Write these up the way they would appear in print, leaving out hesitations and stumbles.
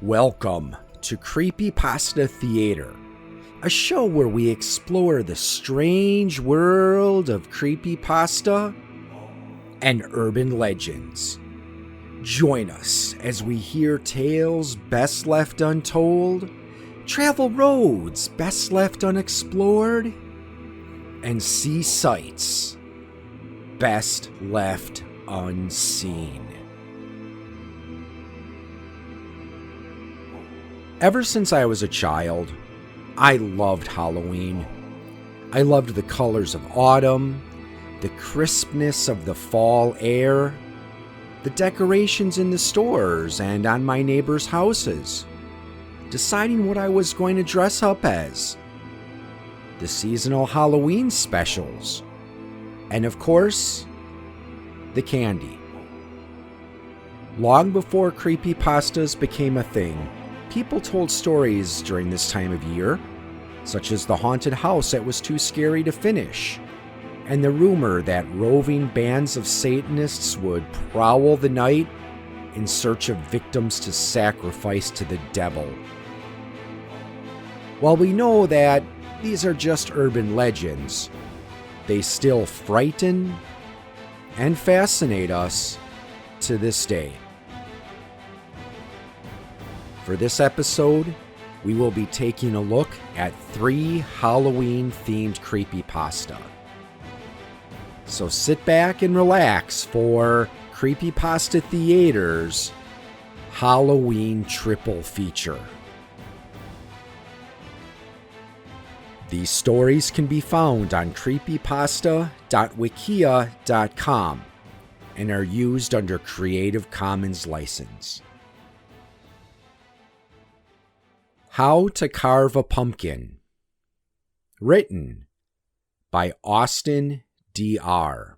Welcome to Creepypasta Theater, a show where we explore the strange world of creepypasta and urban legends. Join us as we hear tales best left untold, travel roads best left unexplored, and see sights best left unseen. Ever since I was a child, I loved Halloween. I loved the colors of autumn, the crispness of the fall air, the decorations in the stores and on my neighbors' houses, deciding what I was going to dress up as, the seasonal Halloween specials, and of course, the candy. Long before creepypastas became a thing, people told stories during this time of year, such as the haunted house that was too scary to finish, and the rumor that roving bands of Satanists would prowl the night in search of victims to sacrifice to the devil. While we know that these are just urban legends, they still frighten and fascinate us to this day. For this episode, we will be taking a look at 3 Halloween-themed creepypasta. So sit back and relax for Creepypasta Theater's Halloween triple feature. These stories can be found on creepypasta.wikia.com and are used under Creative Commons license. How to Carve a Pumpkin. Written by AustinDR.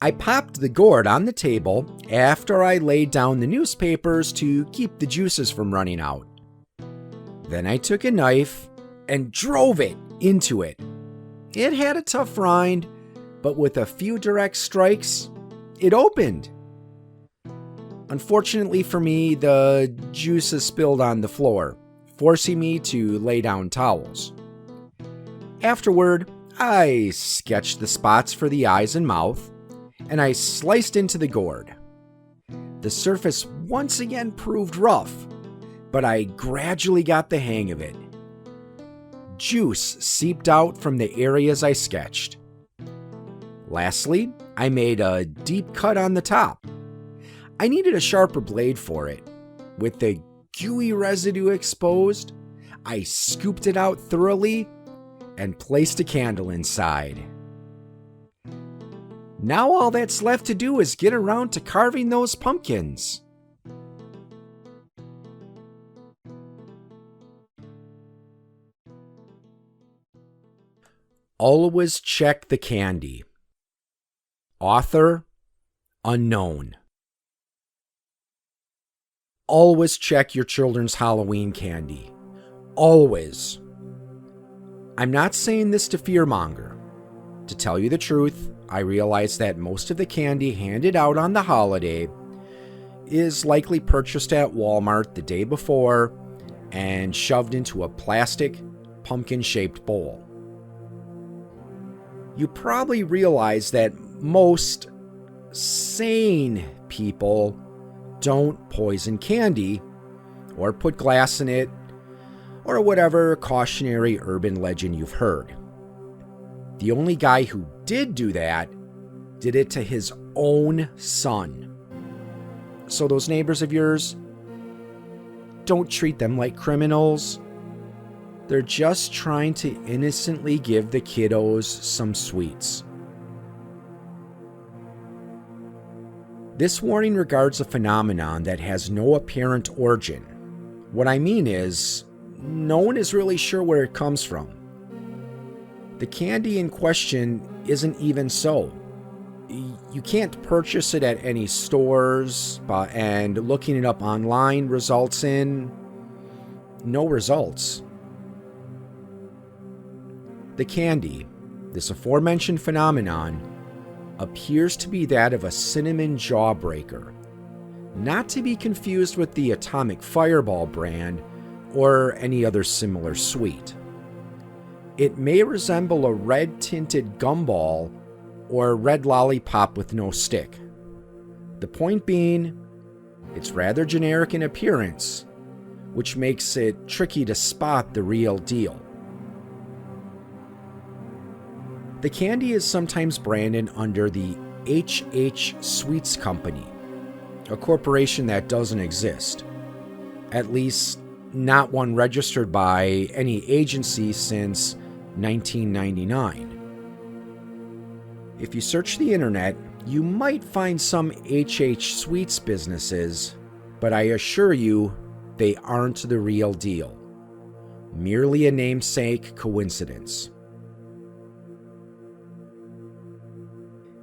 I popped the gourd on the table after I laid down the newspapers to keep the juices from running out. Then I took a knife and drove it into it. It had a tough rind, but with a few direct strikes, it opened. Unfortunately for me, the juices spilled on the floor, forcing me to lay down towels. Afterward, I sketched the spots for the eyes and mouth, and I sliced into the gourd. The surface once again proved rough, but I gradually got the hang of it. Juice seeped out from the areas I sketched. Lastly, I made a deep cut on the top. I needed a sharper blade for it. With the gooey residue exposed, I scooped it out thoroughly and placed a candle inside. Now all that's left to do is get around to carving those pumpkins. Always check the candy. Author unknown. Always check your children's Halloween candy. Always. I'm not saying this to fearmonger. To tell you the truth, I realize that most of the candy handed out on the holiday is likely purchased at Walmart the day before and shoved into a plastic, pumpkin-shaped bowl. You probably realize that most sane people don't poison candy or put glass in it or whatever cautionary urban legend you've heard. The only guy who did do that did it to his own son. So those neighbors of yours, don't treat them like criminals. They're just trying to innocently give the kiddos some sweets. This warning regards a phenomenon that has no apparent origin. What I mean is, no one is really sure where it comes from. The candy in question isn't even so. You can't purchase it at any stores, and looking it up online results in no results. The candy, this aforementioned phenomenon, appears to be that of a cinnamon jawbreaker, not to be confused with the Atomic Fireball brand or any other similar sweet. It may resemble a red-tinted gumball or a red lollipop with no stick. The point being, it's rather generic in appearance, which makes it tricky to spot the real deal. The candy is sometimes branded under the HH Sweets Company, a corporation that doesn't exist, at least not one registered by any agency since 1999. If you search the internet, you might find some HH Sweets businesses, but I assure you, they aren't the real deal. Merely a namesake coincidence.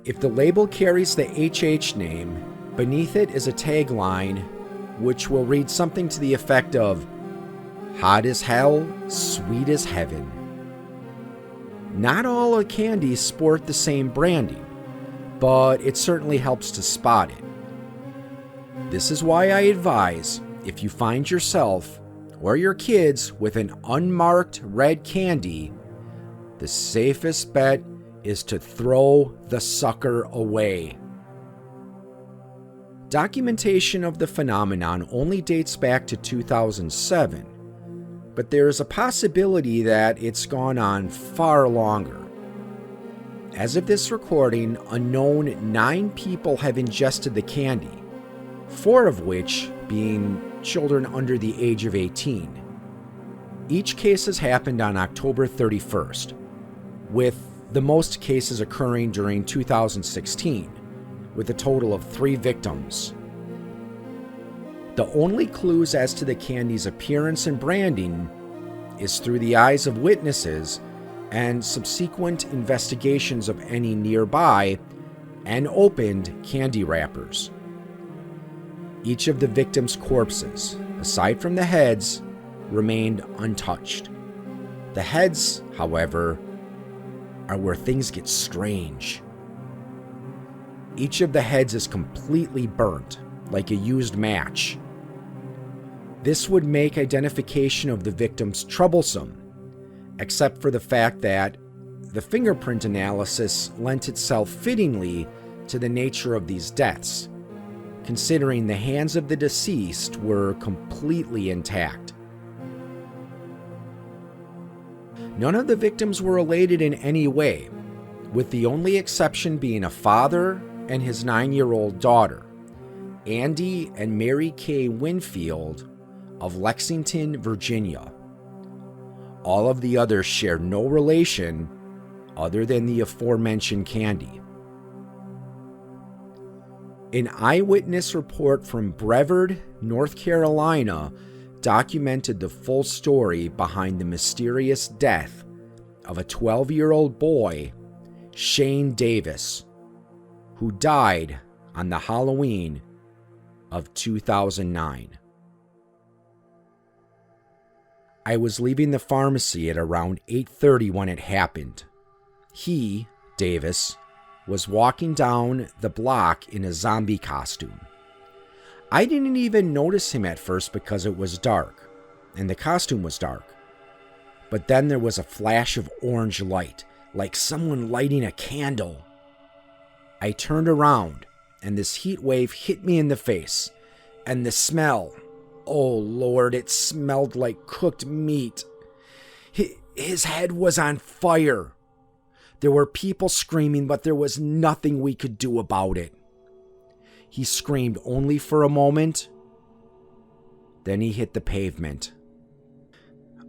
If the label carries the HH name, beneath it is a tagline which will read something to the effect of, "Hot as hell, sweet as heaven." Not all the candies sport the same branding, but it certainly helps to spot it. This is why I advise, if you find yourself or your kids with an unmarked red candy, the safest bet is to throw the sucker away. Documentation of the phenomenon only dates back to 2007, but there is a possibility that it's gone on far longer. As of this recording, a known 9 people have ingested the candy, 4 of which being children under the age of 18. Each case has happened on October 31st, with the most cases occurring during 2016, with a total of 3 victims. The only clues as to the candy's appearance and branding is through the eyes of witnesses and subsequent investigations of any nearby and opened candy wrappers. Each of the victims' corpses, aside from the heads, remained untouched. The heads, however, are where things get strange. Each of the heads is completely burnt, like a used match. This would make identification of the victims troublesome, except for the fact that the fingerprint analysis lent itself fittingly to the nature of these deaths, considering the hands of the deceased were completely intact. None of the victims were related in any way, with the only exception being a father and his 9-year-old daughter, Andy and Mary Kay Winfield of Lexington, Virginia. All of the others share no relation other than the aforementioned candy. An eyewitness report from Brevard, North Carolina, documented the full story behind the mysterious death of a 12-year-old boy, Shane Davis, who died on the Halloween of 2009. I was leaving the pharmacy at around 8:30 when it happened. He, Davis, was walking down the block in a zombie costume. I didn't even notice him at first because it was dark, and the costume was dark. But then there was a flash of orange light, like someone lighting a candle. I turned around, and this heat wave hit me in the face, and the smell, oh Lord, it smelled like cooked meat. His head was on fire. There were people screaming, but there was nothing we could do about it. He screamed only for a moment. Then he hit the pavement.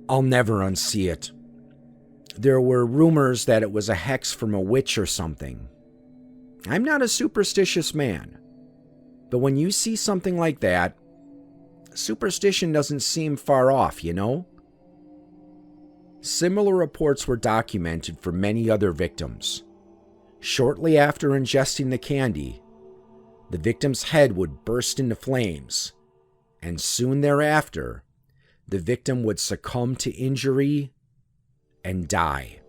I'll never unsee it. There were rumors that it was a hex from a witch or something. I'm not a superstitious man, but when you see something like that, superstition doesn't seem far off, you know? Similar reports were documented for many other victims. Shortly after ingesting the candy, the victim's head would burst into flames, and soon thereafter, the victim would succumb to injury and die.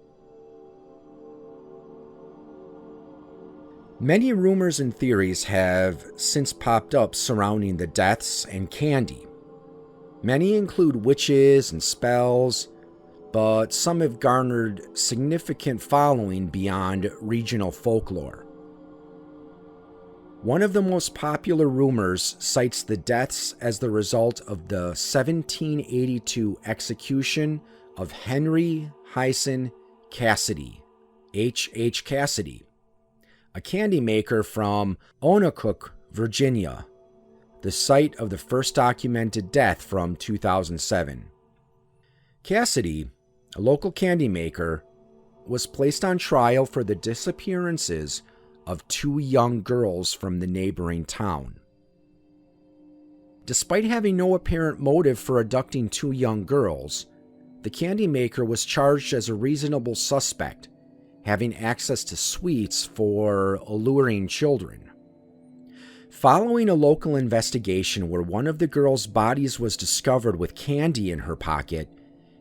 Many rumors and theories have since popped up surrounding the deaths and candy. Many include witches and spells, but some have garnered significant following beyond regional folklore. One of the most popular rumors cites the deaths as the result of the 1782 execution of Henry Hyson Cassidy, H.H. Cassidy, a candy maker from Onancook, Virginia, the site of the first documented death from 2007. Cassidy, a local candy maker, was placed on trial for the disappearances of 2 young girls from the neighboring town. Despite having no apparent motive for abducting 2 young girls, the candy maker was charged as a reasonable suspect, having access to sweets for alluring children. Following a local investigation where one of the girls' bodies was discovered with candy in her pocket,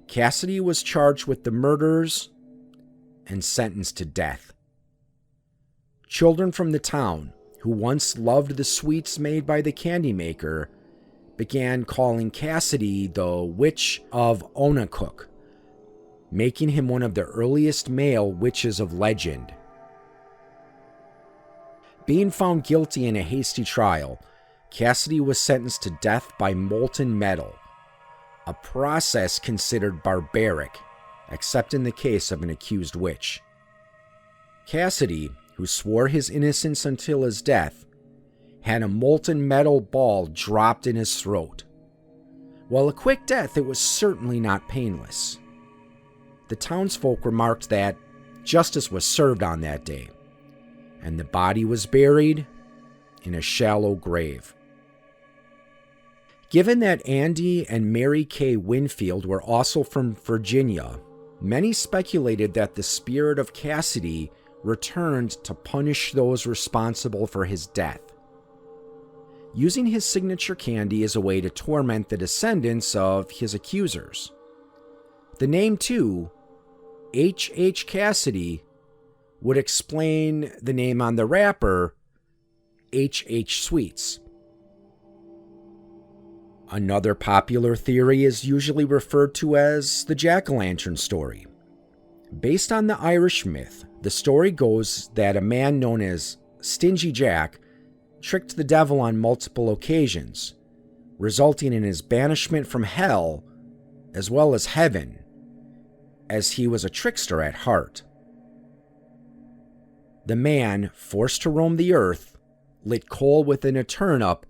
Cassidy was charged with the murders and sentenced to death. Children from the town, who once loved the sweets made by the candy maker, began calling Cassidy the Witch of Onancook, making him one of the earliest male witches of legend. Being found guilty in a hasty trial, Cassidy was sentenced to death by molten metal, a process considered barbaric, except in the case of an accused witch. Cassidy, who swore his innocence until his death, had a molten metal ball dropped in his throat. While a quick death, it was certainly not painless. The townsfolk remarked that justice was served on that day, and the body was buried in a shallow grave. Given that Andy and Mary Kay Winfield were also from Virginia, many speculated that the spirit of Cassidy returned to punish those responsible for his death, using his signature candy as a way to torment the descendants of his accusers. The name, too, H.H. Cassidy, would explain the name on the wrapper, H.H. Sweets. Another popular theory is usually referred to as the jack-o'-lantern story. Based on the Irish myth, the story goes that a man known as Stingy Jack tricked the devil on multiple occasions, resulting in his banishment from hell as well as heaven, as he was a trickster at heart. The man, forced to roam the earth, lit coal within a turnip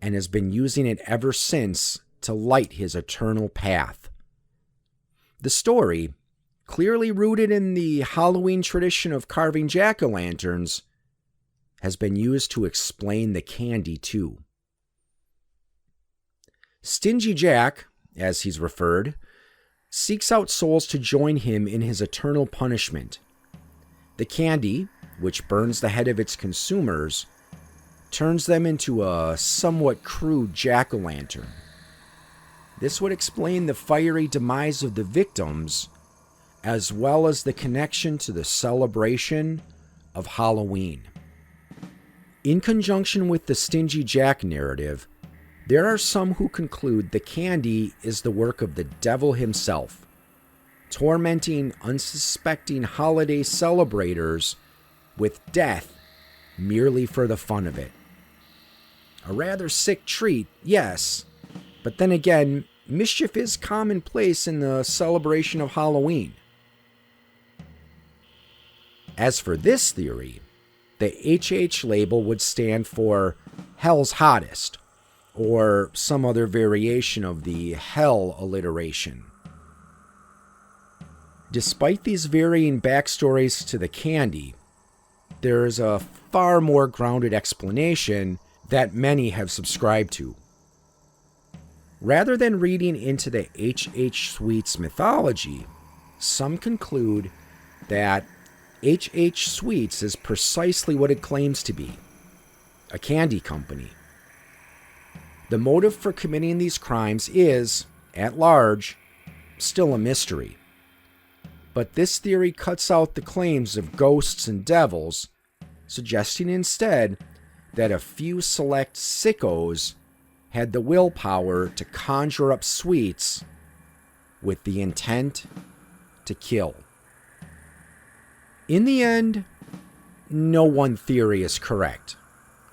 and has been using it ever since to light his eternal path. The story, clearly rooted in the Halloween tradition of carving jack-o'-lanterns, has been used to explain the candy too. Stingy Jack, as he's referred, seeks out souls to join him in his eternal punishment. The candy, which burns the head of its consumers, turns them into a somewhat crude jack-o'-lantern. This would explain the fiery demise of the victims, as well as the connection to the celebration of Halloween. In conjunction with the Stingy Jack narrative, there are some who conclude the candy is the work of the devil himself, tormenting unsuspecting holiday celebrators with death merely for the fun of it. A rather sick treat, yes, but then again, mischief is commonplace in the celebration of Halloween. As for this theory, the HH label would stand for Hell's Hottest, or some other variation of the hell alliteration. Despite these varying backstories to the candy, there is a far more grounded explanation that many have subscribed to. Rather than reading into the H.H. Sweets mythology, some conclude that H.H. Sweets is precisely what it claims to be, a candy company. The motive for committing these crimes is, at large, still a mystery. But this theory cuts out the claims of ghosts and devils, suggesting instead that a few select sickos had the willpower to conjure up sweets with the intent to kill. In the end, no one theory is correct,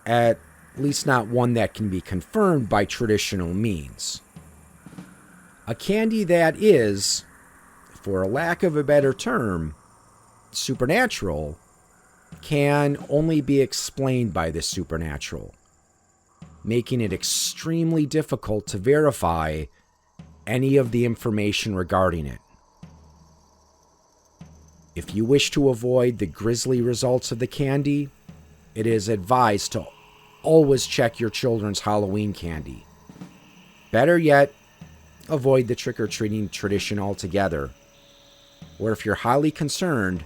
at least not one that can be confirmed by traditional means. A candy that is, for a lack of a better term, supernatural, can only be explained by the supernatural, making it extremely difficult to verify any of the information regarding it. If you wish to avoid the grisly results of the candy, it is advised to always check your children's Halloween candy. Better yet, avoid the trick-or-treating tradition altogether. Or if you're highly concerned,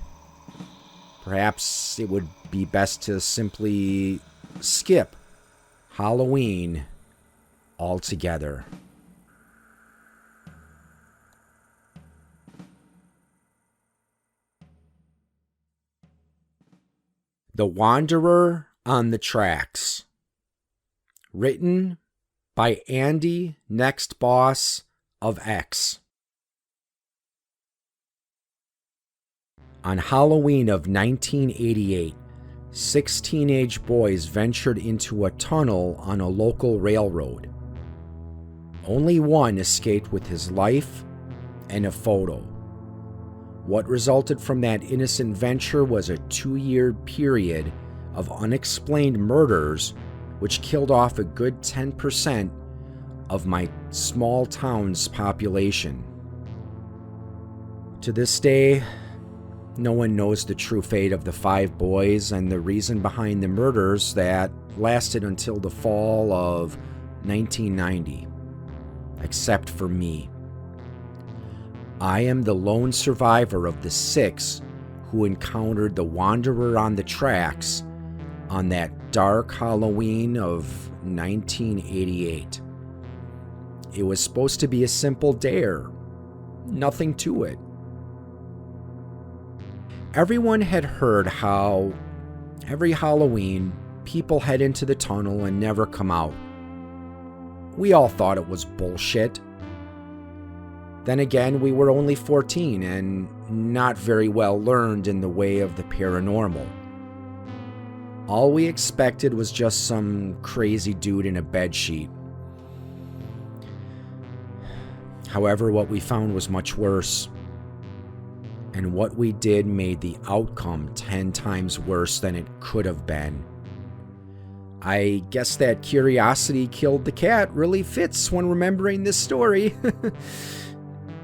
perhaps it would be best to simply skip Halloween altogether. The Wanderer on the Tracks. Written by Andynextbossof X. On Halloween of 1988, 6 teenage boys ventured into a tunnel on a local railroad. Only one escaped with his life and a photo. What resulted from that innocent venture was a 2-year period of unexplained murders, which killed off a good 10% of my small town's population. To this day, no one knows the true fate of the 5 boys and the reason behind the murders that lasted until the fall of 1990, except for me. I am the lone survivor of the 6 who encountered the Wanderer on the tracks on that dark Halloween of 1988. It was supposed to be a simple dare, nothing to it. Everyone had heard how every Halloween people head into the tunnel and never come out. We all thought it was bullshit. Then again, we were only 14 and not very well learned in the way of the paranormal. All we expected was just some crazy dude in a bedsheet. However, what we found was much worse. And what we did made the outcome 10 times worse than it could have been. I guess that curiosity killed the cat really fits when remembering this story.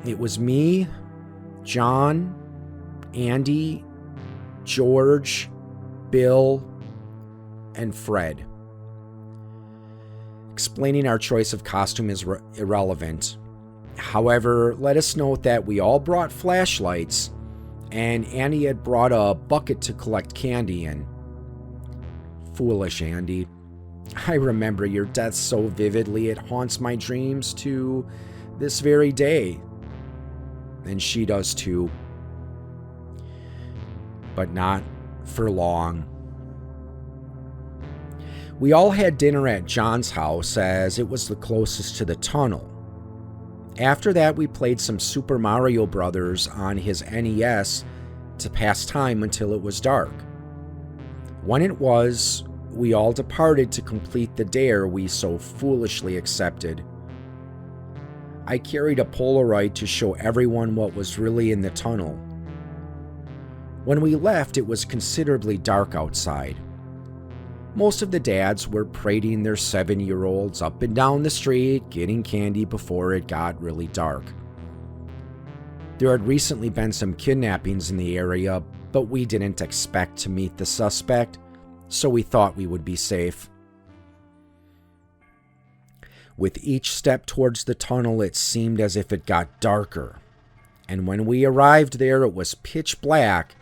It was me, John, Andy, George, Bill, and Fred. Explaining our choice of costume is irrelevant. However, let us note that we all brought flashlights, and Andy had brought a bucket to collect candy in. Foolish Andy. I remember your death so vividly it haunts my dreams to this very day. And she does too. But not for long. We all had dinner at John's house as it was the closest to the tunnel. After that, we played some Super Mario Brothers on his NES to pass time until it was dark. When it was, we all departed to complete the dare we so foolishly accepted. I carried a Polaroid to show everyone what was really in the tunnel. When we left, it was considerably dark outside. Most of the dads were parading their 7-year-olds up and down the street, getting candy before it got really dark. There had recently been some kidnappings in the area, but we didn't expect to meet the suspect, so we thought we would be safe. With each step towards the tunnel, it seemed as if it got darker, and when we arrived there, it was pitch black,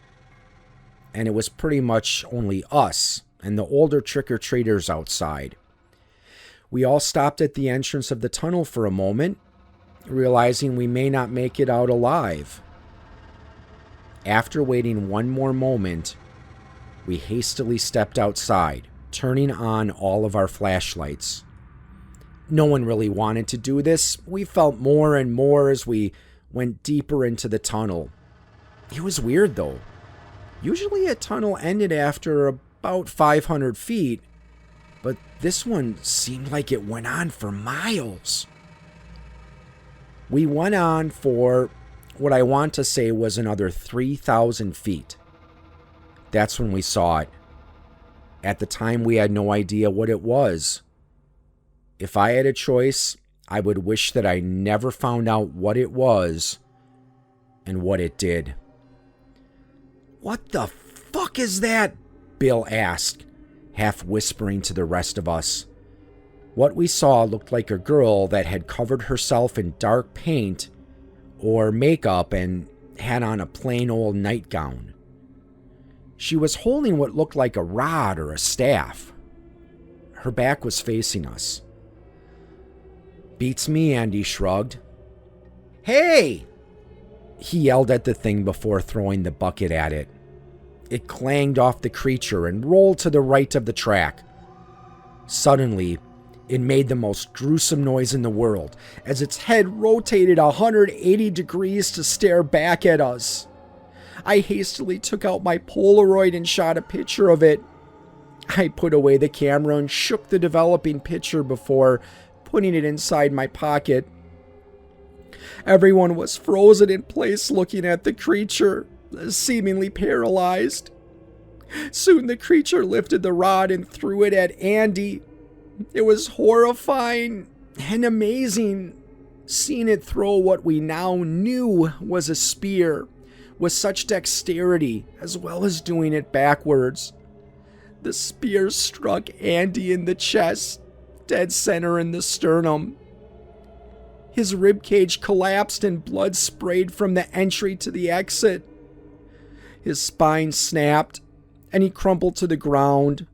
and it was pretty much only us and the older trick-or-treaters outside. We all stopped at the entrance of the tunnel for a moment, realizing we may not make it out alive. After waiting one more moment, We hastily stepped outside, turning on all of our flashlights. No one really wanted to do this. We felt more and more as we went deeper into the tunnel. It was weird though. Usually a tunnel ended after about 500 feet, but this one seemed like it went on for miles. We went on for what I want to say was another 3,000 feet. That's when we saw it. At the time, we had no idea what it was. If I had a choice, I would wish that I never found out what it was and what it did. "What the fuck is that?" Bill asked, half whispering to the rest of us. What we saw looked like a girl that had covered herself in dark paint or makeup and had on a plain old nightgown. She was holding what looked like a rod or a staff. Her back was facing us. "Beats me," Andy shrugged. "Hey!" He yelled at the thing before throwing the bucket at it. It clanged off the creature and rolled to the right of the track. Suddenly, it made the most gruesome noise in the world as its head rotated 180 degrees to stare back at us. I hastily took out my Polaroid and shot a picture of it. I put away the camera and shook the developing picture before putting it inside my pocket. Everyone was frozen in place looking at the creature, seemingly paralyzed. Soon the creature lifted the rod and threw it at Andy. It was horrifying and amazing, seeing it throw what we now knew was a spear with such dexterity, as well as doing it backwards. The spear struck Andy in the chest, dead center in the sternum. His ribcage collapsed and blood sprayed from the entry to the exit. His spine snapped, and he crumpled to the ground.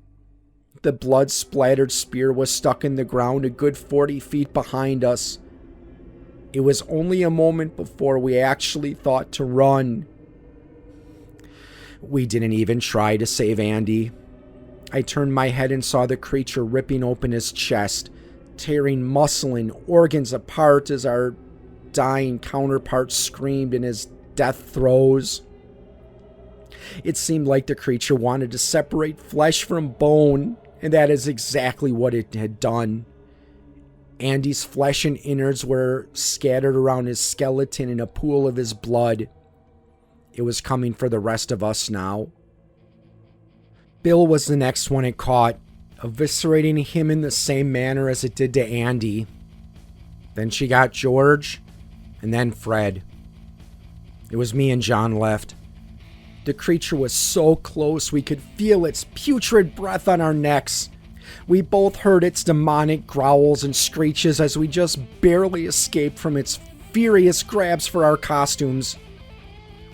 The blood-splattered spear was stuck in the ground a good 40 feet behind us. It was only a moment before we actually thought to run. We didn't even try to save Andy. I turned my head and saw the creature ripping open his chest, tearing muscle and organs apart as our dying counterpart screamed in his death throes. It seemed like the creature wanted to separate flesh from bone, and that is exactly what it had done. Andy's flesh and innards were scattered around his skeleton in a pool of his blood. It was coming for the rest of us now. Bill was the next one it caught, eviscerating him in the same manner as it did to Andy. Then she got George, and then Fred. It was me and John left. The creature was so close we could feel its putrid breath on our necks. We both heard its demonic growls and screeches as we just barely escaped from its furious grabs for our costumes.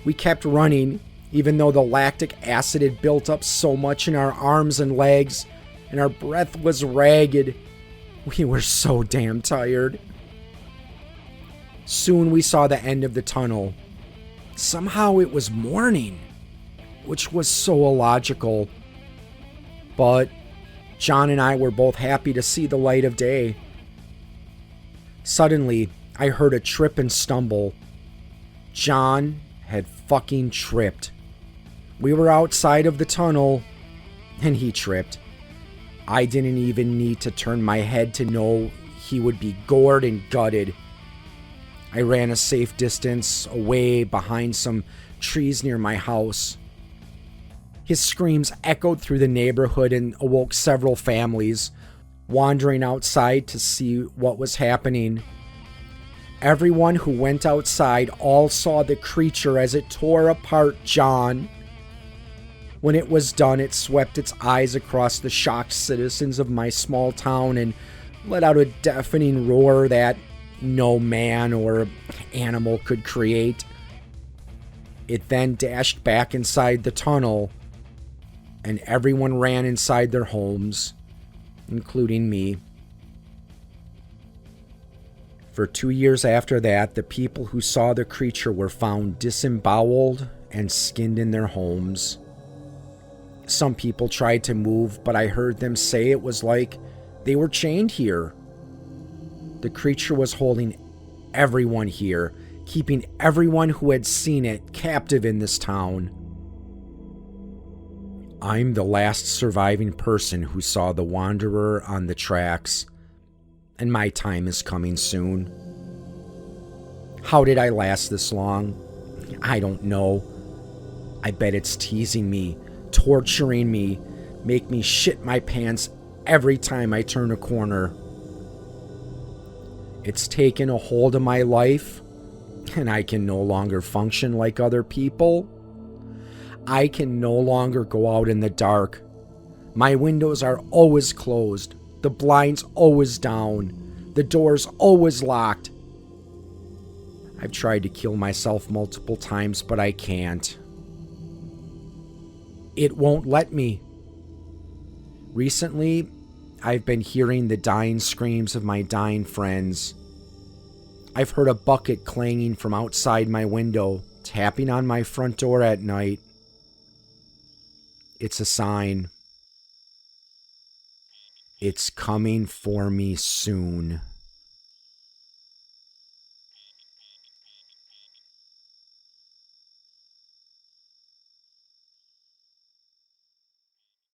We kept running, even though the lactic acid had built up so much in our arms and legs, and our breath was ragged. We were so damn tired. Soon we saw the end of the tunnel. Somehow it was morning, which was so illogical. But John and I were both happy to see the light of day. Suddenly, I heard a trip and stumble. John had fucking tripped. We were outside of the tunnel, and he tripped. I didn't even need to turn my head to know he would be gored and gutted. I ran a safe distance away behind some trees near my house. His screams echoed through the neighborhood and awoke several families, wandering outside to see what was happening. Everyone who went outside all saw the creature as it tore apart John. When it was done, it swept its eyes across the shocked citizens of my small town and let out a deafening roar that no man or animal could create. It then dashed back inside the tunnel, and everyone ran inside their homes, including me. For 2 years after that, the people who saw the creature were found disemboweled and skinned in their homes. Some people tried to move, but I heard them say it was like they were chained here. The creature was holding everyone here, keeping everyone who had seen it captive in this town. I'm the last surviving person who saw the Wanderer on the tracks, and my time is coming soon. How did I last this long? I don't know. I bet it's teasing me, torturing me, make me shit my pants every time I turn a corner. It's taken a hold of my life, and I can no longer function like other people. I can no longer go out in the dark. My windows are always closed, the blinds always down, the doors always locked. I've tried to kill myself multiple times, but I can't. It won't let me. Recently, I've been hearing the dying screams of my dying friends. I've heard a bucket clanging from outside my window, tapping on my front door at night. It's a sign. It's coming for me soon.